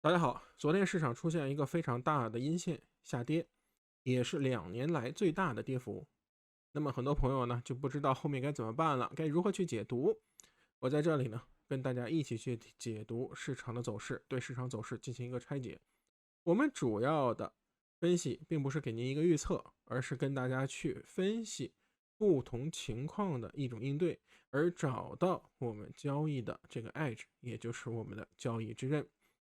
大家好，昨天市场出现一个非常大的阴线下跌，也是2年来最大的跌幅。那么很多朋友呢就不知道后面该怎么办了，该如何去解读？我在这里呢跟大家一起去解读市场的走势，对市场走势进行一个拆解。我们主要的分析并不是给您一个预测，而是跟大家去分析不同情况的一种应对，而找到我们交易的这个 edge， 也就是我们的交易之刃。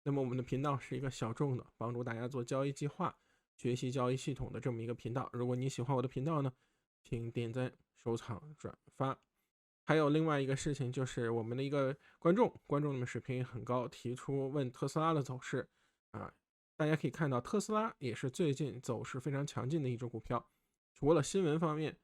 那么我们的频道是一个小众的帮助大家做交易计划、学习交易系统的这么一个频道。如果你喜欢我的频道呢，请点赞、收藏、转发。还有另外一个事情就是我们的一个观众们水平也很高，提出问特斯拉的走势啊。大家可以看到，特斯拉也是最近走势非常强劲的一只股票。除了新闻方面，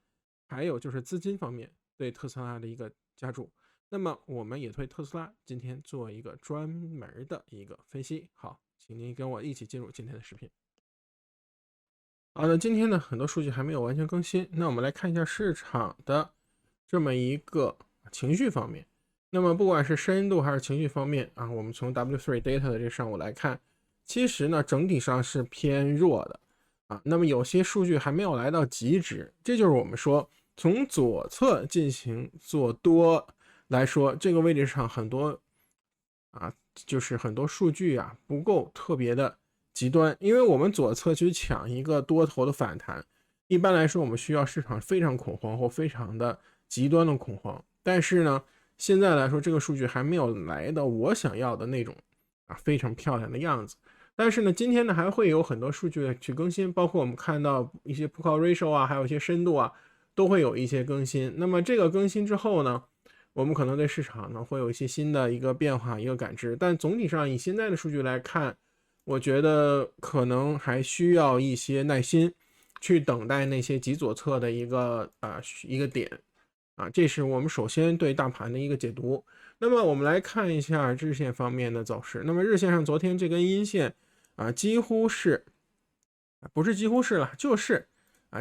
还有就是资金方面对特斯拉的一个加注。那么我们也对特斯拉今天做一个专门的一个分析。好，请您跟我一起进入今天的视频。好的，今天呢很多数据还没有完全更新，那我们来看一下市场的这么一个情绪方面。那么不管是深度还是情绪方面啊，我们从 W3 data 的这上午来看，其实呢整体上是偏弱的啊。那么有些数据还没有来到极值，这就是我们说从左侧进行做多来说，这个位置上很多就是很多数据不够特别的极端，因为我们左侧去抢一个多头的反弹，一般来说我们需要市场非常恐慌或非常的极端的恐慌，但是呢，现在来说这个数据还没有来到我想要的那种非常漂亮的样子。但是呢，今天呢还会有很多数据去更新，包括我们看到一些 Put Call Ratio 还有一些深度都会有一些更新。那么这个更新之后呢，我们可能对市场呢会有一些新的一个变化、一个感知，但总体上以现在的数据来看，我觉得可能还需要一些耐心，去等待那些极左侧的一个点这是我们首先对大盘的一个解读。那么我们来看一下日线方面的走势。那么日线上昨天这根阴线几乎是不是几乎是了，就是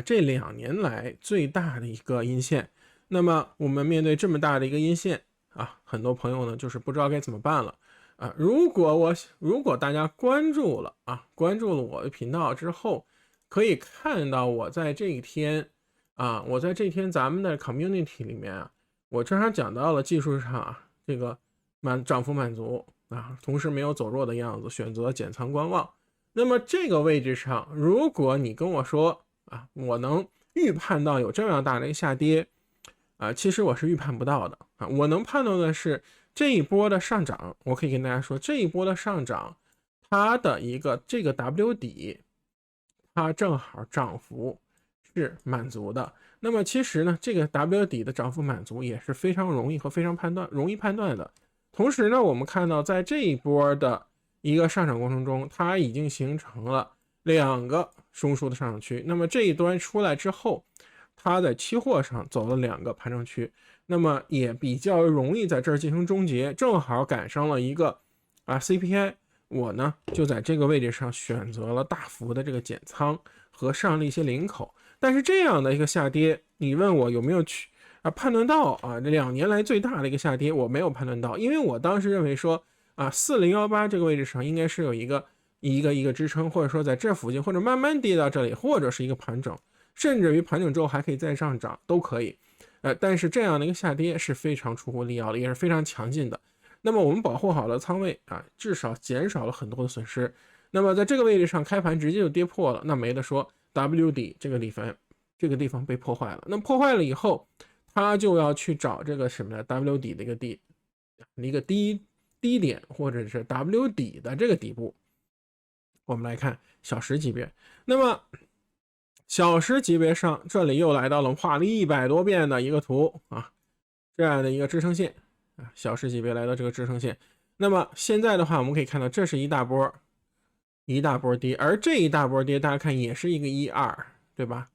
这2年来最大的一个阴线。那么我们面对这么大的一个阴线很多朋友呢就是不知道该怎么办了如果大家关注了我的频道之后，可以看到我在这一天咱们的 community 里面我正好讲到了技术上这个涨幅满足同时没有走弱的样子，选择减仓观望。那么这个位置上，如果你跟我说我能预判到有这样大的一个下跌其实我是预判不到的我能判断的是这一波的上涨，我可以跟大家说，这一波的上涨，它的这个 W 底，它正好涨幅是满足的。那么其实呢，这个 W 底的涨幅满足也是非常容易容易判断的。同时呢，我们看到在这一波的一个上涨过程中，它已经形成了2个中枢的上涨区。那么这一端出来之后，它在期货上走了2个盘整区，那么也比较容易在这儿进行终结，正好赶上了一个CPI， 我呢就在这个位置上选择了大幅的这个减仓和上了一些领口。但是这样的一个下跌，你问我有没有去判断到这2年来最大的一个下跌，我没有判断到，因为我当时认为说4018这个位置上应该是有一个支撑，或者说在这附近，或者慢慢跌到这里，或者是一个盘整，甚至于盘整之后还可以再上涨都可以。但是这样的一个下跌是非常出乎意料的，也是非常强劲的。那么我们保护好了仓位至少减少了很多的损失。那么在这个位置上开盘直接就跌破了，那没得说 ，W 底这个地方被破坏了。那破坏了以后，它就要去找这个什么呢 ？W 底的一个低点，或者是 W 底的这个底部。我们来看小时级别，那么小时级别上，这里又来到了画了100多遍的一个图这样的一个支撑线小时级别来到这个支撑线。那么现在的话，我们可以看到这是一大波跌，而这一大波跌，大家看也是一个1、2，对吧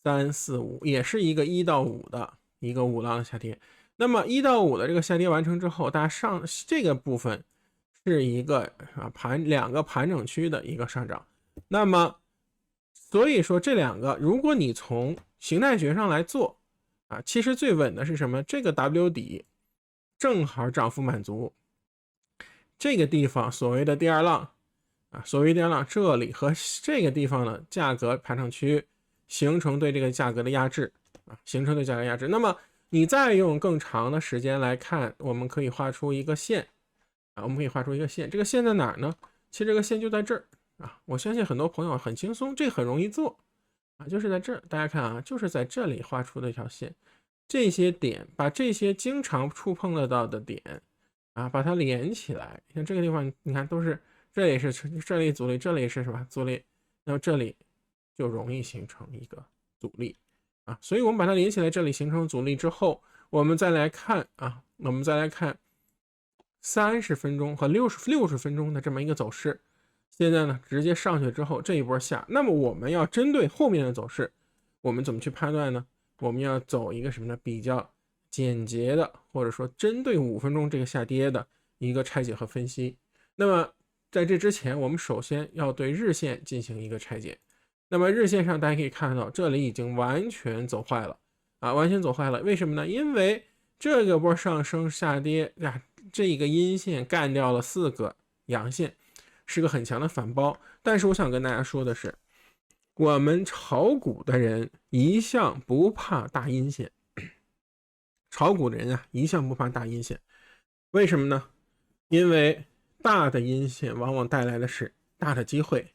？3、4、5也是一个1到5的一个5浪的下跌。那么1到5的这个下跌完成之后，大家上这个部分是一个2个盘整区的一个上涨。那么所以说这2个，如果你从形态学上来做其实最稳的是什么？这个 W 底正好涨幅满足，这个地方所谓的第2浪所谓点了这里和这个地方的价格盘整区域形成对这个价格的压制形成对价格压制。那么你再用更长的时间来看，我们可以画出一个线我们可以画出一个线，这个线在哪儿呢？其实这个线就在这儿我相信很多朋友很轻松，这很容易做就是在这儿，大家看就是在这里画出的一条线，这些点把这些经常触碰得到的点把它连起来。像这个地方你看都是这里是这里阻力，这里是什么阻力，那么这里就容易形成一个阻力所以我们把它连起来，这里形成阻力之后，我们再来看30分钟和60分钟的这么一个走势。现在呢直接上去之后这一波下，那么我们要针对后面的走势，我们怎么去判断呢？我们要走一个什么呢？比较简洁的，或者说针对5分钟这个下跌的一个拆解和分析。那么在这之前，我们首先要对日线进行一个拆解。那么日线上大家可以看到，这里已经完全走坏了完全走坏了。为什么呢？因为这个波上升下跌这个阴线干掉了4个阳线，是个很强的反包。但是我想跟大家说的是，我们炒股的人一向不怕大阴线，炒股的人一向不怕大阴线。为什么呢？因为大的阴线往往带来的是大的机会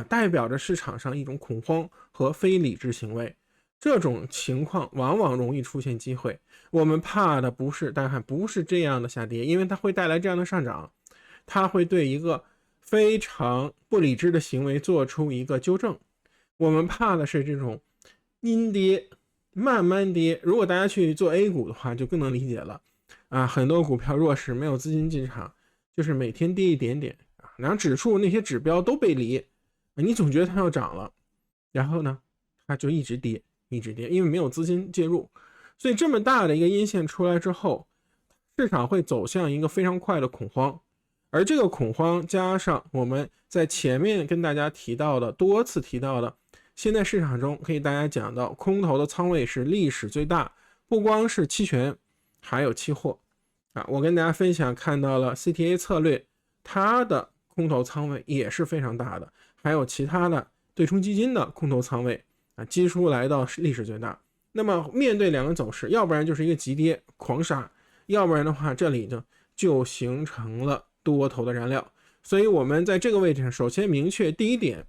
代表着市场上一种恐慌和非理智行为。这种情况往往容易出现机会。我们怕的不是，大家看，不是这样的下跌，因为它会带来这样的上涨，它会对一个非常不理智的行为做出一个纠正。我们怕的是这种阴跌慢慢跌。如果大家去做 A 股的话就更能理解了很多股票若是没有资金进场，就是每天跌一点点然后指数那些指标都背离，你总觉得它要涨了，然后呢它就一直跌，因为没有资金介入。所以这么大的一个阴线出来之后，市场会走向一个非常快的恐慌。而这个恐慌加上我们在前面跟大家多次提到的，现在市场中可以大家讲到空头的仓位是历史最大，不光是期权还有期货我跟大家分享看到了 CTA 策略，它的空头仓位也是非常大的，还有其他的对冲基金的空头仓位基数来到历史最大。那么面对两个走势，要不然就是一个急跌狂杀，要不然的话这里就形成了多头的燃料。所以我们在这个位置上首先明确第一点，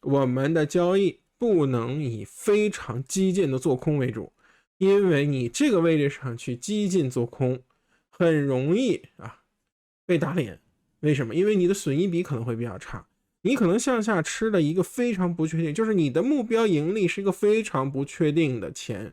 我们的交易不能以非常激进的做空为主，因为你这个位置上去激进做空很容易被打脸。为什么？因为你的损益比可能会比较差，你可能向下吃了一个非常不确定，就是你的目标盈利是一个非常不确定的钱，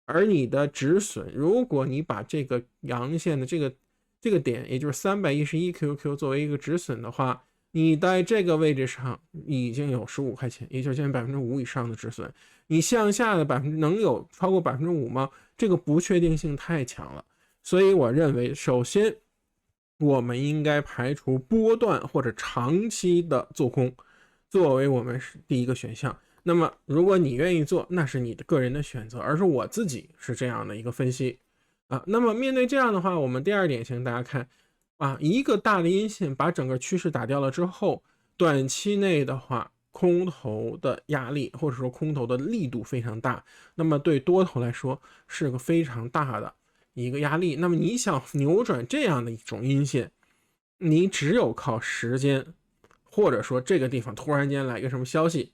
而你的止损，如果你把这个阳线的这个点，也就是311 QQ 作为一个止损的话，你在这个位置上已经有15块钱，也就是将近 5% 以上的止损。你向下的能有超过 5% 吗？这个不确定性太强了。所以我认为首先我们应该排除波段或者长期的做空作为我们第一个选项。那么如果你愿意做，那是你的个人的选择，而是我自己是这样的一个分析那么面对这样的话，我们第二点请大家看一个大的阴线把整个趋势打掉了之后，短期内的话空头的压力或者说空头的力度非常大，那么对多头来说是个非常大的一个压力。那么你想扭转这样的一种阴线，你只有靠时间，或者说这个地方突然间来一个什么消息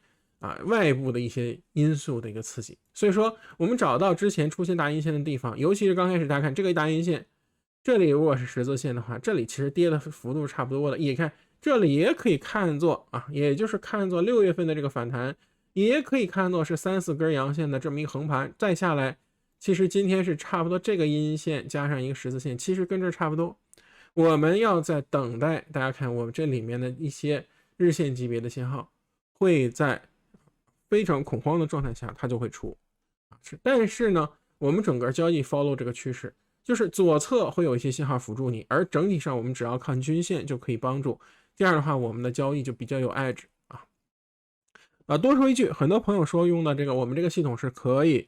外部的一些因素的一个刺激。所以说我们找到之前出现大阴线的地方，尤其是刚开始大家看这个大阴线，这里如果是十字线的话，这里其实跌的幅度差不多了，也看这里也可以看作也就是看作6月份的这个反弹，也可以看作是3-4根阳线的这么一个横盘，再下来其实今天是差不多这个阴线加上一个十字线，其实跟这差不多。我们要在等待，大家看我们这里面的一些日线级别的信号会在非常恐慌的状态下它就会出但是呢我们整个交易 follow 这个趋势，就是左侧会有一些信号辅助你，而整体上我们只要看均线就可以帮助，这样的话我们的交易就比较有 edge 多说一句，很多朋友说用的这个我们这个系统是可以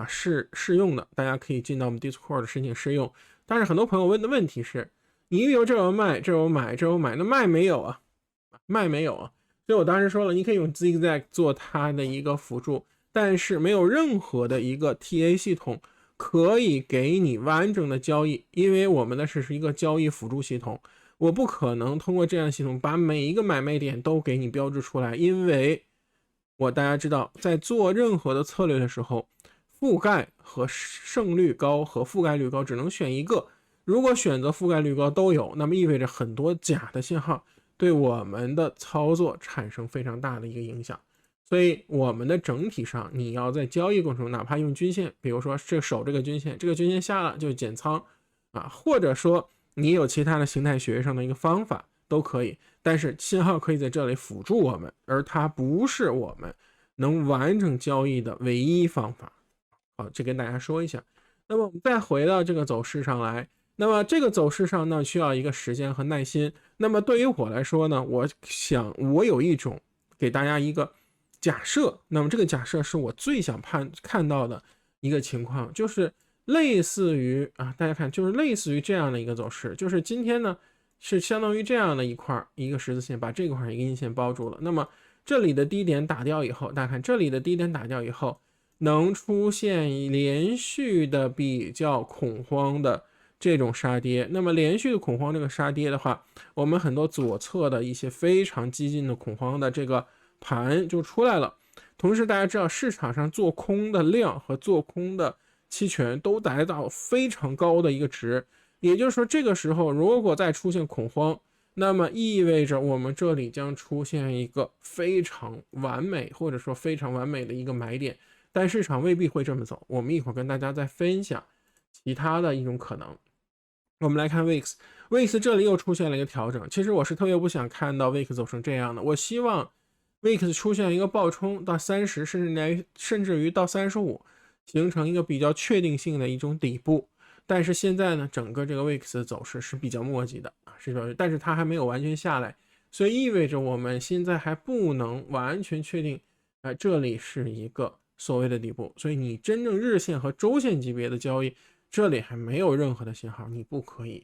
试用的，大家可以进到我们 Discord 申请试用。但是很多朋友问的问题是，你有这有卖，这有买，这有买，那卖没有卖没有啊。所以我当时说了，你可以用 zigzag 做它的一个辅助，但是没有任何的一个 TA 系统可以给你完整的交易，因为我们的是一个交易辅助系统，我不可能通过这样的系统把每一个买卖点都给你标志出来，因为大家知道，在做任何的策略的时候，覆盖和胜率高和覆盖率高只能选一个，如果选择覆盖率高都有，那么意味着很多假的信号对我们的操作产生非常大的一个影响。所以我们的整体上，你要在交易过程中，哪怕用均线，比如说守这个均线，这个均线下了就减仓啊，或者说你有其他的形态学上的一个方法都可以，但是信号可以在这里辅助我们，而它不是我们能完成交易的唯一方法。好，这跟大家说一下。那么我们再回到这个走势上来，那么这个走势上呢，需要一个时间和耐心。那么对于我来说呢，我想我有一种给大家一个假设，那么这个假设是我最想看到的一个情况，就是类似于大家看，就是类似于这样的一个走势，就是今天呢是相当于这样的一个十字线把这块一个阴线包住了。那么这里的低点打掉以后，大家看这里的低点打掉以后，能出现连续的比较恐慌的这种杀跌。那么连续的恐慌这个杀跌的话，我们很多左侧的一些非常激进的恐慌的这个盘就出来了。同时大家知道市场上做空的量和做空的期权都达到非常高的一个值，也就是说这个时候如果再出现恐慌，那么意味着我们这里将出现一个非常完美或者说非常完美的一个买点，但市场未必会这么走，我们一会儿跟大家再分享其他的一种可能。我们来看 VIX 这里又出现了一个调整，其实我是特别不想看到 VIX 走成这样的，我希望 VIX 出现一个暴冲到30，甚至于到35，形成一个比较确定性的一种底部。但是现在呢，整个这个 VIX 的走势是比较磨叽的，但是它还没有完全下来，所以意味着我们现在还不能完全确定，这里是一个所谓的底部。所以你真正日线和周线级别的交易，这里还没有任何的信号，你不可以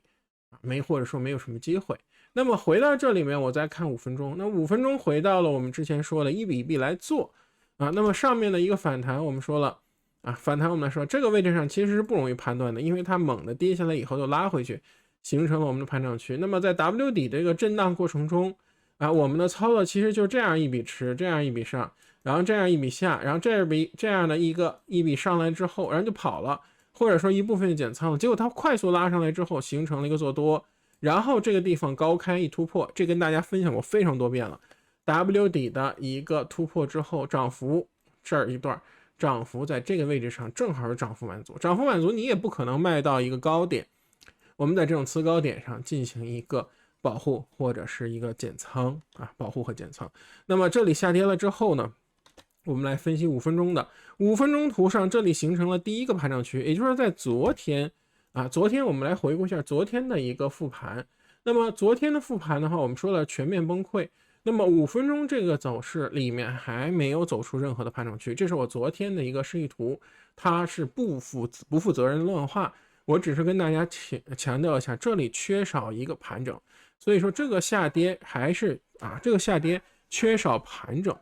或者说没有什么机会。那么回到这里面，我再看5分钟，那5分钟回到了我们之前说的1比1比来做那么上面的一个反弹，我们说了反弹我们来说这个位置上其实是不容易判断的，因为它猛的跌下来以后就拉回去，形成了我们的盘整区。那么在 W 底这个震荡过程中我们的操作其实就这样一笔吃，这样一笔上，然后这样一笔下，然后这样的一笔上来之后，然后就跑了，或者说一部分就减仓了，结果它快速拉上来之后形成了一个做多，然后这个地方高开一突破，这跟大家分享过非常多遍了。W 底的一个突破之后，涨幅这儿一段，涨幅在这个位置上正好是涨幅满足，涨幅满足你也不可能卖到一个高点，我们在这种次高点上进行一个保护或者是一个减仓保护和减仓。那么这里下跌了之后呢，我们来分析5分钟的5分钟图上，这里形成了第一个盘整区，也就是说在昨天我们来回顾一下昨天的一个复盘。那么昨天的复盘的话，我们说了全面崩溃，那么5分钟这个走势里面还没有走出任何的盘整区，这是我昨天的一个示意图，它是不负责任的乱画，我只是跟大家强调一下，这里缺少一个盘整，所以说这个下跌还是这个下跌缺少盘整，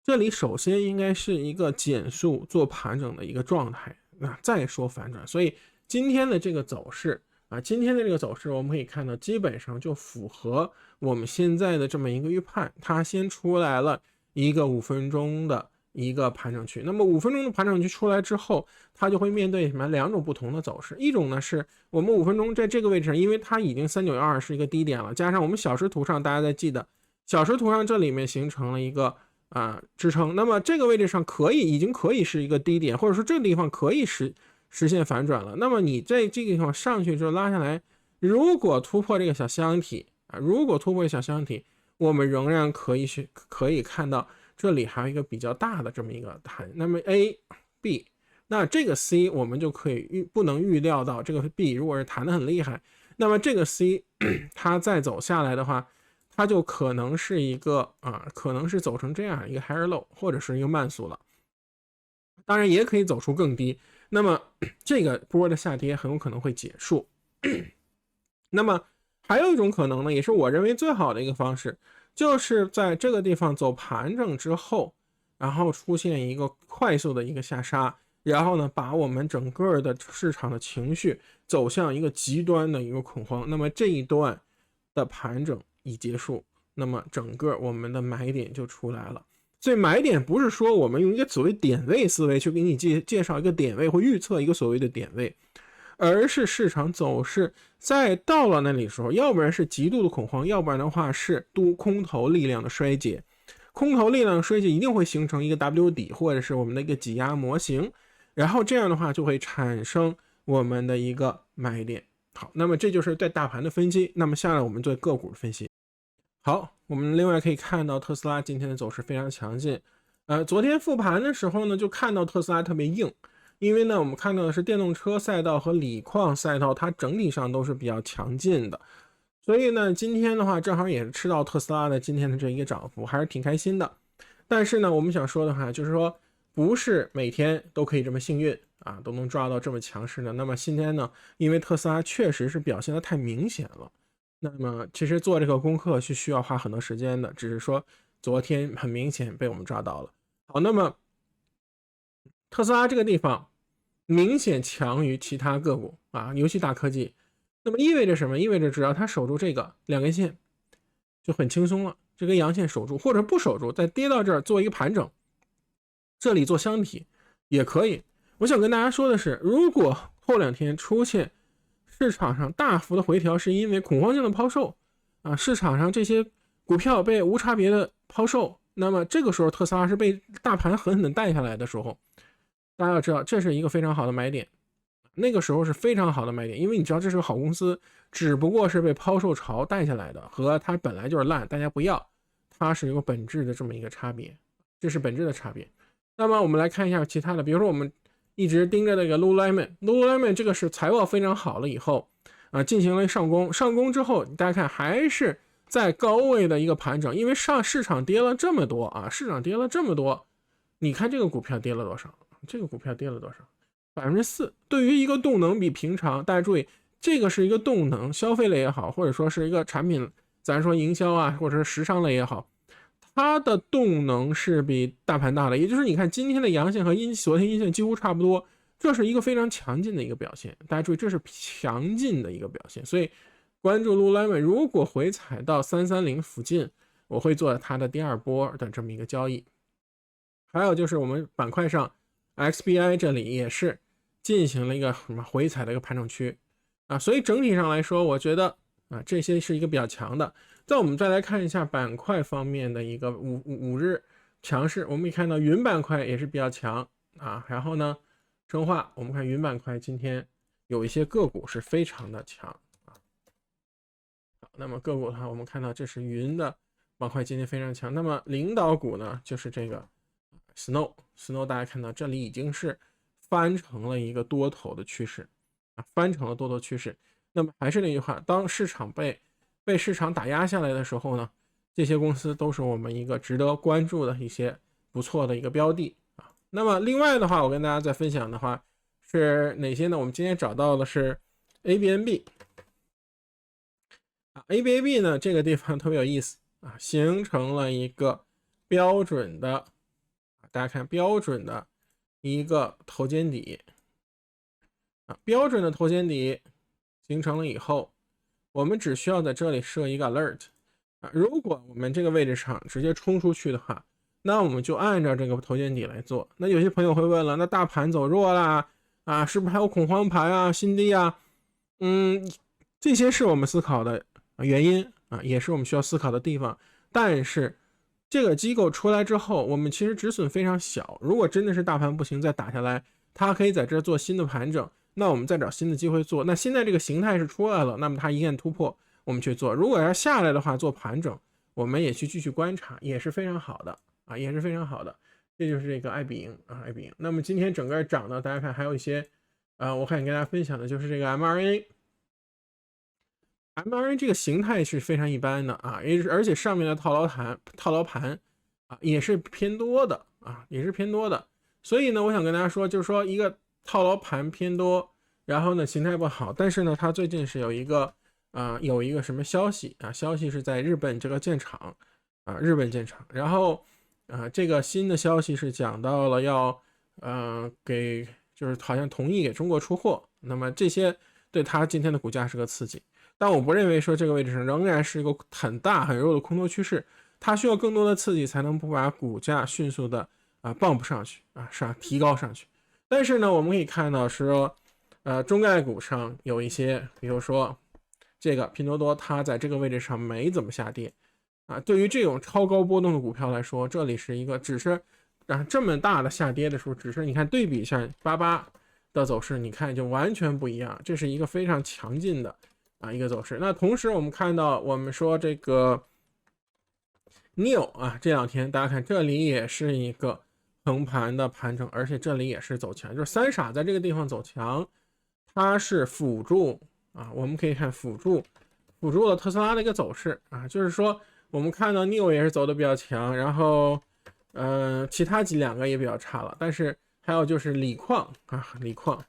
这里首先应该是一个减速做盘整的一个状态，再说反转。所以今天的这个走势我们可以看到基本上就符合我们现在的这么一个预判，它先出来了一个5分钟的一个盘整区。那么5分钟的盘整区出来之后，它就会面对两种不同的走势。一种呢是我们5分钟在这个位置上，因为它已经392是一个低点了，加上我们小时图上大家再记得，小时图上这里面形成了一个支撑，那么这个位置上已经可以是一个低点，或者说这个地方可以实现反转了。那么你在这个地方上去之后拉下来，如果突破这个小箱体我们仍然可以看到这里还有一个比较大的这么一个弹。那么 A、B， 那这个 C 我们就不能预料到这个 B 如果是弹得很厉害，那么这个 C 它再走下来的话，它就可能是一个可能是走成这样一个 higher low 或者是一个慢速了，当然也可以走出更低，那么这个波的下跌很有可能会结束。那么还有一种可能呢，也是我认为最好的一个方式，就是在这个地方走盘整之后，然后出现一个快速的一个下杀，然后呢，把我们整个的市场的情绪走向一个极端的一个恐慌。那么这一段的盘整已结束，那么整个我们的买点就出来了。所以买点不是说我们用一个所谓点位思维去给你介绍一个点位或预测一个所谓的点位，而是市场走势在到了那里的时候，要不然是极度的恐慌，要不然的话是空头力量的衰竭。空头力量的衰竭一定会形成一个 W 底或者是我们的一个挤压模型，然后这样的话就会产生我们的一个买点。好，那么这就是对大盘的分析。那么下来我们做个股的分析。好，我们另外可以看到特斯拉今天的走势非常强劲。昨天复盘的时候呢，就看到特斯拉特别硬，因为呢我们看到的是电动车赛道和锂矿赛道，它整体上都是比较强劲的。所以呢，今天的话正好也是吃到特斯拉的今天的这一个涨幅，还是挺开心的。但是呢，我们想说的话就是说，不是每天都可以这么幸运啊，都能抓到这么强势的。那么今天呢，因为特斯拉确实是表现的太明显了。那么其实做这个功课是需要花很多时间的，只是说昨天很明显被我们抓到了。好，那么特斯拉这个地方明显强于其他个股啊，尤其大科技。那么意味着什么？意味着只要它守住这个2根线就很轻松了，这根阳线守住或者不守住，再跌到这儿做一个盘整，这里做箱体也可以。我想跟大家说的是，如果后2天出现市场上大幅的回调，是因为恐慌性的抛售啊，市场上这些股票被无差别的抛售，那么这个时候特斯拉是被大盘狠狠的带下来的时候，大家要知道这是一个非常好的买点，那个时候是非常好的买点，因为你知道这是个好公司，只不过是被抛售潮带下来的，和它本来就是烂，大家不要，它是有个本质的这么一个差别，这是本质的差别。那么我们来看一下其他的，比如说我们一直盯着那个 Lululemon 这个是财报非常好了以后进行了上攻之后，大家看还是在高位的一个盘整，因为市场跌了这么多啊，市场跌了这么多，你看这个股票跌了多少？这个股票跌了多少？4%。对于一个动能比平常，大家注意，这个是一个动能，消费类也好，或者说是一个产品，咱说营销啊，或者是时尚类也好，它的动能是比大盘大的，也就是你看今天的阳线和昨天阴线几乎差不多，这是一个非常强劲的一个表现。大家注意，这是强劲的一个表现，所以关注 Lululemon， 如果回踩到330附近，我会做它的第2波的这么一个交易。还有就是我们板块上 XBI 这里也是进行了一个什么回踩的一个盘整区啊，所以整体上来说，我觉得这些是一个比较强的。再我们再来看一下板块方面的一个五日强势，我们可以看到云板块也是比较强啊，然后呢，生化我们看云板块今天有一些个股是非常的强啊。好，那么个股的话，我们看到这是云的板块今天非常强，那么领导股呢就是这个 Snow， 大家看到这里已经是翻成了一个多头的趋势啊，翻成了多头趋势。那么还是那句话，当市场被市场打压下来的时候呢，这些公司都是我们一个值得关注的一些不错的一个标的啊。那么另外的话，我跟大家再分享的话是哪些呢？我们今天找到的是 ABNB 啊 ，ABNB 呢这个地方特别有意思啊，形成了一个标准的，大家看标准的一个头肩底啊，标准的头肩底形成了以后，我们只需要在这里设一个 alert 啊，如果我们这个位置上直接冲出去的话，那我们就按照这个头肩底来做。那有些朋友会问了，那大盘走弱啦啊，是不是还有恐慌盘啊、新低啊？这些是我们思考的原因啊，也是我们需要思考的地方。但是这个机构出来之后，我们其实止损非常小。如果真的是大盘不行再打下来，它可以在这做新的盘整，那我们再找新的机会做。那现在这个形态是出来了，那么它一旦突破，我们去做。如果要下来的话，做盘整，我们也去继续观察，也是非常好的啊，也是非常好的。这就是这个爱彼迎啊，爱彼迎。那么今天整个涨的，大家看还有一些我想跟大家分享的就是这个 MRA 这个形态是非常一般的啊，而且上面的套牢盘啊也是偏多的啊，也是偏多的。所以呢，我想跟大家说，就是说一个套牢盘偏多，然后呢形态不好，但是呢它最近是有一个什么消息啊？消息是在日本这个建厂日本建厂。然后这个新的消息是讲到了要就是好像同意给中国出货，那么这些对它今天的股价是个刺激。但我不认为说这个位置上仍然是一个很大很弱的空头趋势，它需要更多的刺激才能不把股价迅速的bump上去提高上去。但是呢，我们可以看到说中概股上有一些，比如说这个拼多多，它在这个位置上没怎么下跌对于这种超高波动的股票来说，这里是一个只是这么大的下跌的时候，只是你看对比一下88的走势，你看就完全不一样，这是一个非常强劲的一个走势。那同时我们看到，我们说这个 NIO 这两天大家看这里也是一个横盘的盘整，而且这里也是走强，就是三傻在这个地方走强，它是辅助我们可以看辅助了特斯拉的一个走势就是说我们看到 NIO 也是走的比较强，然后其他两个也比较差了，但是还有就是锂矿锂矿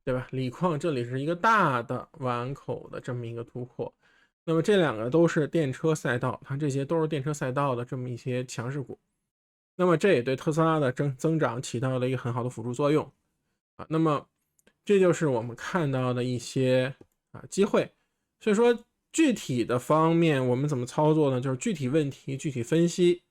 对吧？锂矿这里是一个大的碗口的这么一个突破，那么这两个都是电车赛道，它这些都是电车赛道的这么一些强势股，那么这也对特斯拉的增长起到了一个很好的辅助作用那么这就是我们看到的一些机会。所以说具体的方面我们怎么操作呢？就是具体问题具体分析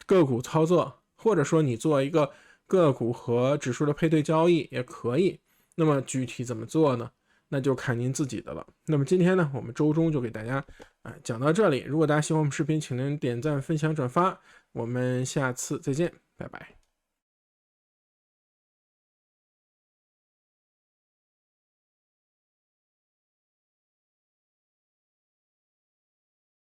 个股操作，或者说你做一个个股和指数的配对交易也可以。那么具体怎么做呢？那就看您自己的了。那么今天呢，我们周中就给大家讲到这里。如果大家喜欢我们视频，请您点赞、分享、转发。我们下次再见，拜拜。